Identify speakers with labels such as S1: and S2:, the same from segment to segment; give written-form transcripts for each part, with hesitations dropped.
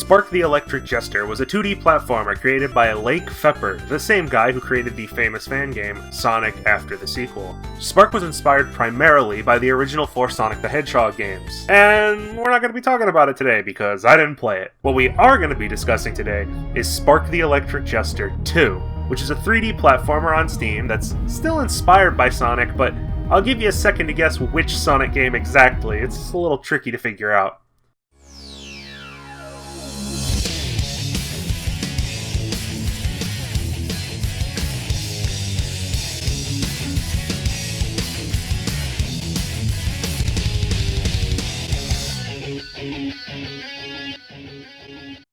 S1: Spark the Electric Jester was a 2D platformer created by Lake Fepper, the same guy who created the famous fan game Sonic after the sequel. Spark was inspired primarily by the original 4 Sonic the Hedgehog games, and we're not going to be talking about it today because I didn't play it. What we are going to be discussing today is Spark the Electric Jester 2, which is a 3D platformer on Steam that's still inspired by Sonic, but I'll give you a second to guess which Sonic game exactly. It's a little tricky to figure out.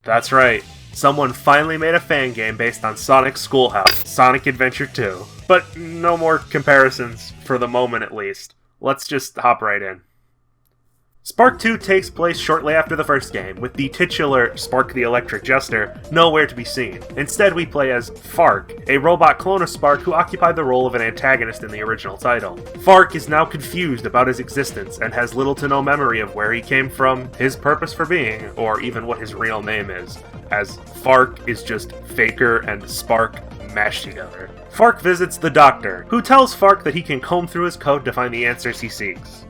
S1: That's right, someone finally made a fan game based on Sonic's Schoolhouse, Sonic Adventure 2. But no more comparisons, for the moment at least. Let's just hop right in. Spark 2 takes place shortly after the first game, with the titular Spark the Electric Jester nowhere to be seen. Instead, we play as Fark, a robot clone of Spark who occupied the role of an antagonist in the original title. Fark is now confused about his existence and has little to no memory of where he came from, his purpose for being, or even what his real name is, as Fark is just Faker and Spark mashed together. Fark visits the Doctor, who tells Fark that he can comb through his code to find the answers he seeks.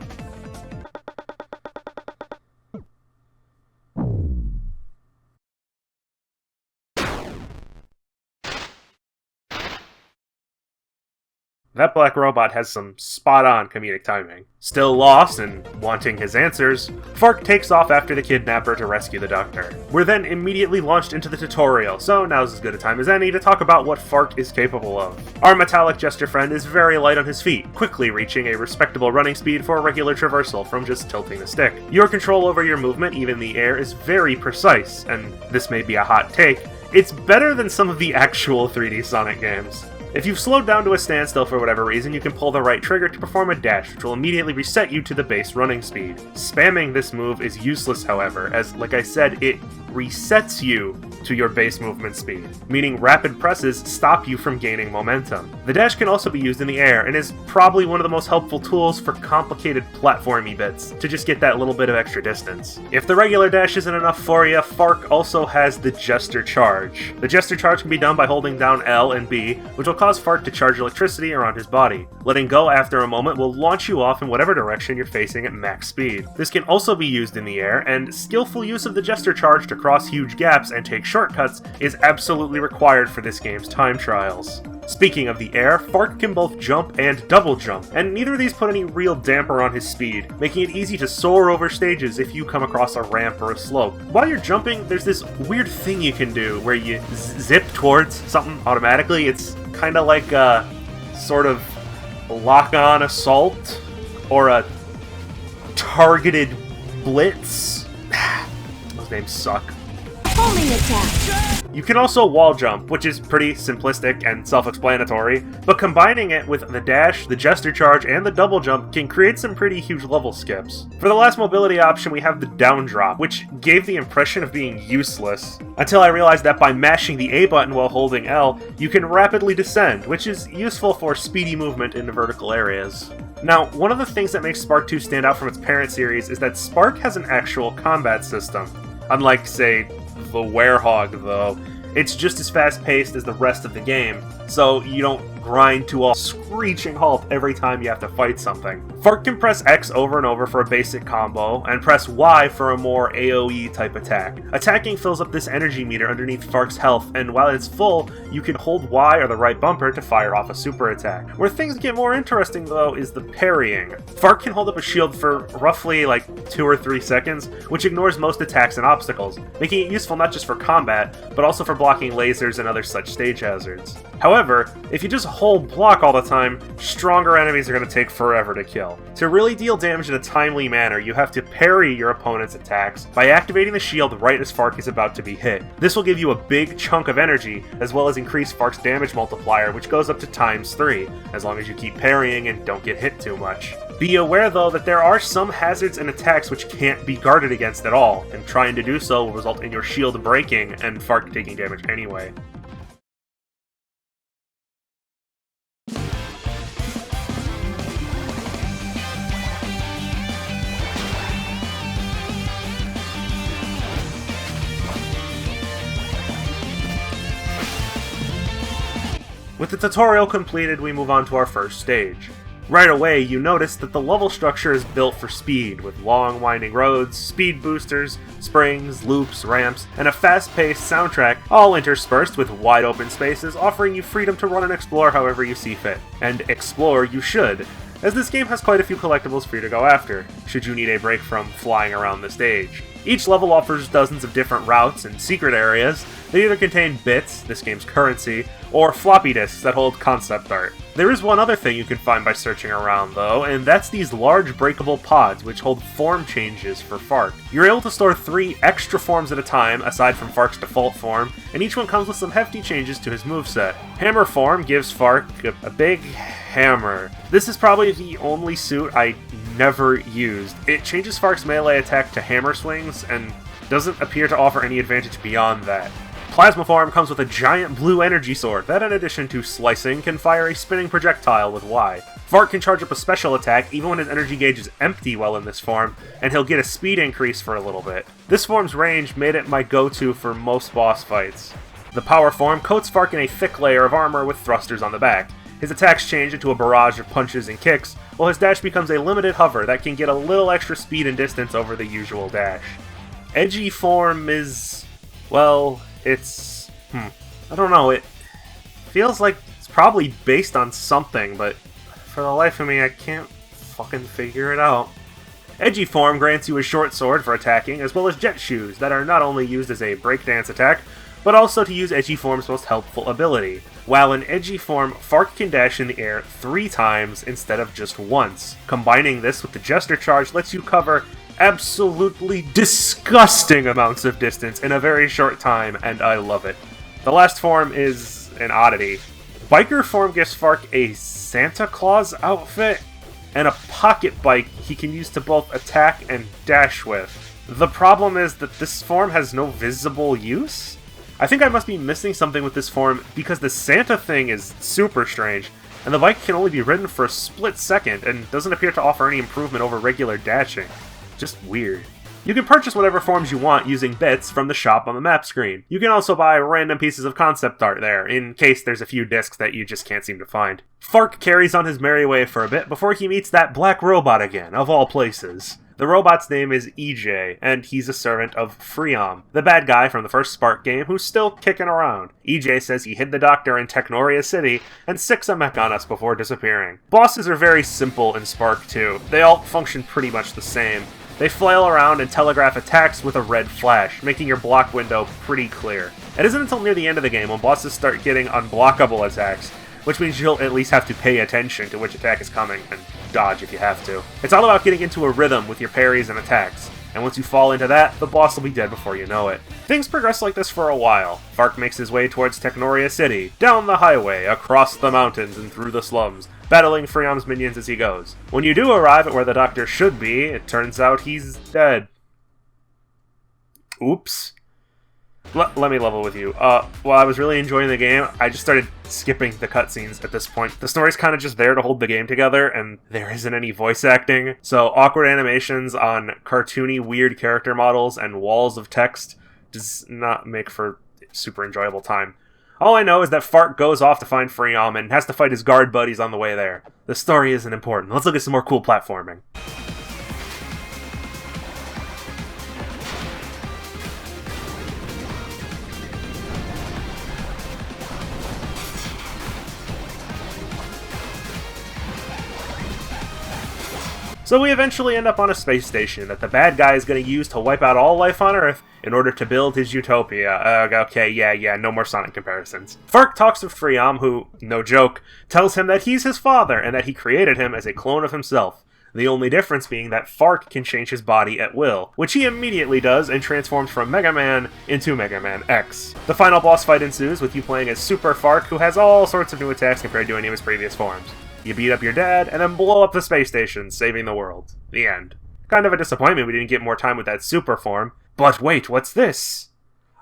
S1: That black robot has some spot-on comedic timing. Still lost and wanting his answers, Fark takes off after the kidnapper to rescue the Doctor. We're then immediately launched into the tutorial, so now's as good a time as any to talk about what Fark is capable of. Our metallic jester friend is very light on his feet, quickly reaching a respectable running speed for a regular traversal from just tilting the stick. Your control over your movement, even in the air, is very precise, and this may be a hot take, it's better than some of the actual 3D Sonic games. If you've slowed down to a standstill for whatever reason, you can pull the right trigger to perform a dash, which will immediately reset you to the base running speed. Spamming this move is useless, however, as, like I said, it resets you to your base movement speed, meaning rapid presses stop you from gaining momentum. The dash can also be used in the air, and is probably one of the most helpful tools for complicated platformy bits, to just get that little bit of extra distance. If the regular dash isn't enough for you, Fark also has the Jester Charge. The Jester Charge can be done by holding down L and B, which will cause Fark to charge electricity around his body. Letting go after a moment will launch you off in whatever direction you're facing at max speed. This can also be used in the air, and skillful use of the Jester Charge to cross huge gaps and take shortcuts is absolutely required for this game's time trials. Speaking of the air, Fark can both jump and double jump, and neither of these put any real damper on his speed, making it easy to soar over stages if you come across a ramp or a slope. While you're jumping, there's this weird thing you can do where you zip towards something automatically. It's kind of like a sort of lock-on assault or a targeted blitz. Those names suck.
S2: Homing attack.
S1: You can also wall jump, which is pretty simplistic and self-explanatory, but combining it with the dash, the Jester Charge, and the double jump can create some pretty huge level skips. For the last mobility option, we have the down drop, which gave the impression of being useless, until I realized that by mashing the A button while holding L, you can rapidly descend, which is useful for speedy movement in vertical areas. Now, one of the things that makes Spark 2 stand out from its parent series is that Spark has an actual combat system. Unlike, say, the Werehog, though, it's just as fast-paced as the rest of the game, so you don't grind to a screeching halt every time you have to fight something. Fark can press X over and over for a basic combo, and press Y for a more AoE type attack. Attacking fills up this energy meter underneath Fark's health, and while it's full, you can hold Y or the right bumper to fire off a super attack. Where things get more interesting, though, is the parrying. Fark can hold up a shield for roughly like 2 or 3 seconds, which ignores most attacks and obstacles, making it useful not just for combat, but also for blocking lasers and other such stage hazards. However, if you just hold block all the time, stronger enemies are going to take forever to kill. To really deal damage in a timely manner, you have to parry your opponent's attacks by activating the shield right as Fark is about to be hit. This will give you a big chunk of energy, as well as increase Fark's damage multiplier, which goes up to ×3, as long as you keep parrying and don't get hit too much. Be aware, though, that there are some hazards and attacks which can't be guarded against at all, and trying to do so will result in your shield breaking and Fark taking damage anyway. With the tutorial completed, we move on to our first stage. Right away, you notice that the level structure is built for speed, with long winding roads, speed boosters, springs, loops, ramps, and a fast-paced soundtrack, all interspersed with wide open spaces, offering you freedom to run and explore however you see fit. And explore you should, as this game has quite a few collectibles for you to go after, should you need a break from flying around the stage. Each level offers dozens of different routes and secret areas that either contain bits, this game's currency, or floppy disks that hold concept art. There is one other thing you can find by searching around though, and that's these large breakable pods which hold form changes for Fark. You're able to store 3 extra forms at a time, aside from Fark's default form, and each one comes with some hefty changes to his moveset. Hammer form gives Fark a big hammer. This is probably the only suit I never used. It changes Fark's melee attack to hammer swings, and doesn't appear to offer any advantage beyond that. Plasma form comes with a giant blue energy sword that, in addition to slicing, can fire a spinning projectile with Y. Fark can charge up a special attack even when his energy gauge is empty while in this form, and he'll get a speed increase for a little bit. This form's range made it my go-to for most boss fights. The power form coats Fark in a thick layer of armor with thrusters on the back. His attacks change into a barrage of punches and kicks, while his dash becomes a limited hover that can get a little extra speed and distance over the usual dash. Edgy form is... well... it's... I don't know, it feels like it's probably based on something, but for the life of me, I can't fucking figure it out. Edgy form grants you a short sword for attacking, as well as jet shoes that are not only used as a breakdance attack, but also to use Edgy form's most helpful ability. While in Edgy form, Fark can dash in the air 3 times instead of just once. Combining this with the Jester charge lets you cover absolutely disgusting amounts of distance in a very short time, and I love it. The last form is an oddity. Biker form gives Fark a Santa Claus outfit and a pocket bike he can use to both attack and dash with. The problem is that this form has no visible use? I think I must be missing something with this form because the Santa thing is super strange, and the bike can only be ridden for a split second and doesn't appear to offer any improvement over regular dashing. Just weird. You can purchase whatever forms you want using bits from the shop on the map screen. You can also buy random pieces of concept art there, in case there's a few discs that you just can't seem to find. Fark carries on his merry way for a bit before he meets that black robot again, of all places. The robot's name is EJ, and he's a servant of Freom, the bad guy from the first Spark game who's still kicking around. EJ says he hid the doctor in Technoria City and sicks a mech on us before disappearing. Bosses are very simple in Spark 2. They all function pretty much the same. They flail around and telegraph attacks with a red flash, making your block window pretty clear. It isn't until near the end of the game when bosses start getting unblockable attacks, which means you'll at least have to pay attention to which attack is coming, and dodge if you have to. It's all about getting into a rhythm with your parries and attacks, and once you fall into that, the boss will be dead before you know it. Things progress like this for a while. Fark makes his way towards Technoria City, down the highway, across the mountains, and through the slums, battling Freom's minions as he goes. When you do arrive at where the doctor should be, it turns out he's dead. Oops. Let me level with you. While I was really enjoying the game, I just started skipping the cutscenes at this point. The story's kind of just there to hold the game together, and there isn't any voice acting, so awkward animations on cartoony, weird character models and walls of text does not make for super enjoyable time. All I know is that Fark goes off to find Freom and has to fight his guard buddies on the way there. The story isn't important. Let's look at some more cool platforming. So we eventually end up on a space station that the bad guy is going to use to wipe out all life on Earth in order to build his utopia. Okay, yeah, no more Sonic comparisons. Fark talks to Freom, who, no joke, tells him that he's his father and that he created him as a clone of himself. The only difference being that Fark can change his body at will, which he immediately does and transforms from Mega Man into Mega Man X. The final boss fight ensues with you playing as Super Fark, who has all sorts of new attacks compared to any of his previous forms. You beat up your dad, and then blow up the space station, saving the world. The end. Kind of a disappointment we didn't get more time with that super form. But wait, what's this?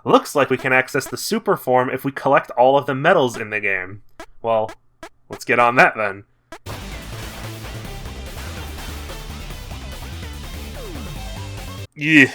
S1: Looks like we can access the super form if we collect all of the medals in the game. Well, let's get on that then. Yeah, this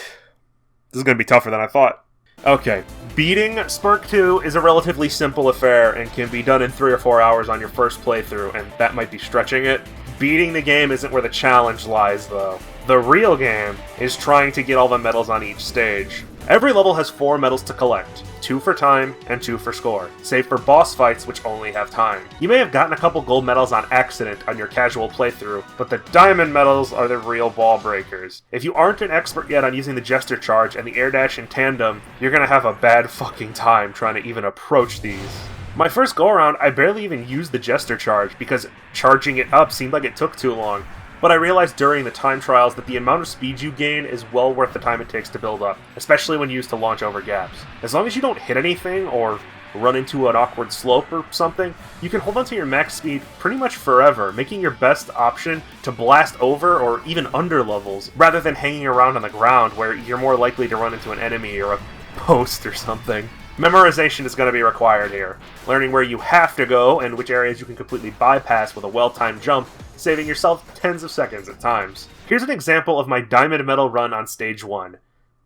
S1: is gonna be tougher than I thought. Okay, Beating Spark 2 is a relatively simple affair and can be done in 3 or 4 hours on your first playthrough, and that might be stretching it. Beating the game isn't where the challenge lies, though. The real game is trying to get all the medals on each stage. Every level has 4 medals to collect, 2 for time and 2 for score, save for boss fights which only have time. You may have gotten a couple gold medals on accident on your casual playthrough, but the diamond medals are the real ball breakers. If you aren't an expert yet on using the Jester charge and the air dash in tandem, you're gonna have a bad fucking time trying to even approach these. My first go around, I barely even used the Jester charge because charging it up seemed like it took too long. But I realized during the time trials that the amount of speed you gain is well worth the time it takes to build up, especially when used to launch over gaps. As long as you don't hit anything or run into an awkward slope or something, you can hold onto your max speed pretty much forever, making your best option to blast over or even under levels, rather than hanging around on the ground where you're more likely to run into an enemy or a post or something. Memorization is going to be required here, learning where you have to go and which areas you can completely bypass with a well-timed jump, saving yourself tens of seconds at times. Here's an example of my diamond medal run on stage 1.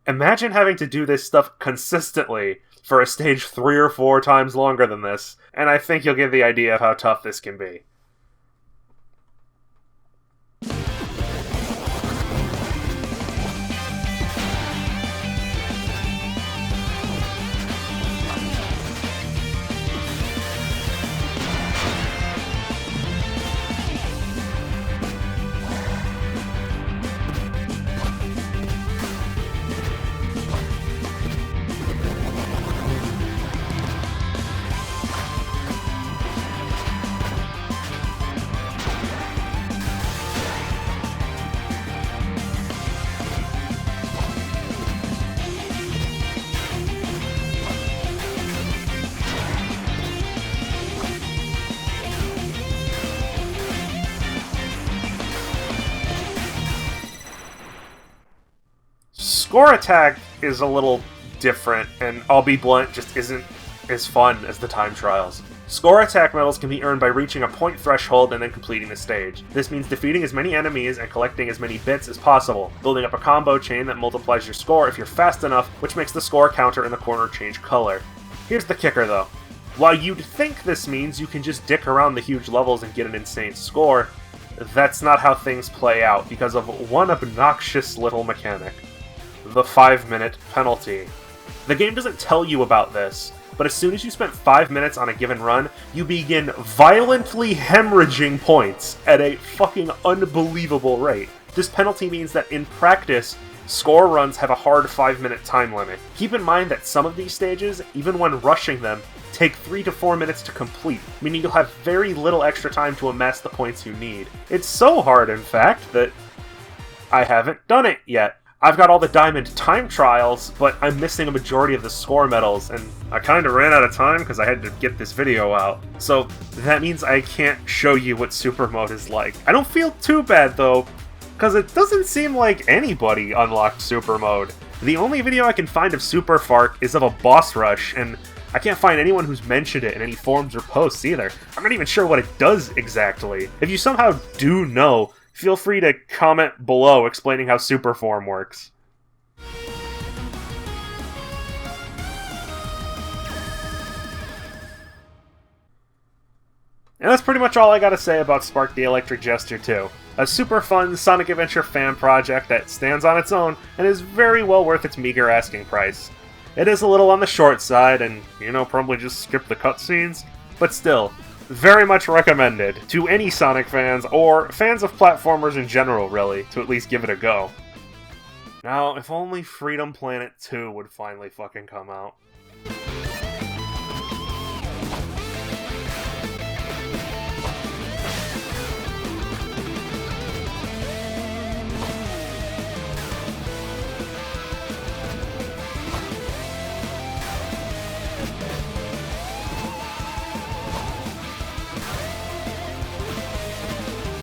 S1: Imagine having to do this stuff consistently for a stage 3 or 4 times longer than this, and I think you'll get the idea of how tough this can be. Score attack is a little different, and I'll be blunt, just isn't as fun as the time trials. Score attack medals can be earned by reaching a point threshold and then completing the stage. This means defeating as many enemies and collecting as many bits as possible, building up a combo chain that multiplies your score if you're fast enough, which makes the score counter in the corner change color. Here's the kicker though. While you'd think this means you can just dick around the huge levels and get an insane score, that's not how things play out because of one obnoxious little mechanic. The 5-minute penalty. The game doesn't tell you about this, but as soon as you spent 5 minutes on a given run, you begin violently hemorrhaging points at a fucking unbelievable rate. This penalty means that in practice, score runs have a hard 5-minute time limit. Keep in mind that some of these stages, even when rushing them, take 3 to 4 minutes to complete, meaning you'll have very little extra time to amass the points you need. It's so hard, in fact, that I haven't done it yet. I've got all the diamond time trials, but I'm missing a majority of the score medals, and I kinda ran out of time because I had to get this video out. So that means I can't show you what super mode is like. I don't feel too bad though, because it doesn't seem like anybody unlocked super mode. The only video I can find of Super Fark is of a boss rush, and I can't find anyone who's mentioned it in any forums or posts either. I'm not even sure what it does exactly. If you somehow do know, feel free to comment below explaining how Super Form works. And that's pretty much all I gotta say about Spark the Electric Jester 2. A super fun Sonic Adventure fan project that stands on its own and is very well worth its meager asking price. It is a little on the short side and, probably just skip the cutscenes, but still, very much recommended to any Sonic fans, or fans of platformers in general, really, to at least give it a go. Now, if only Freedom Planet 2 would finally fucking come out.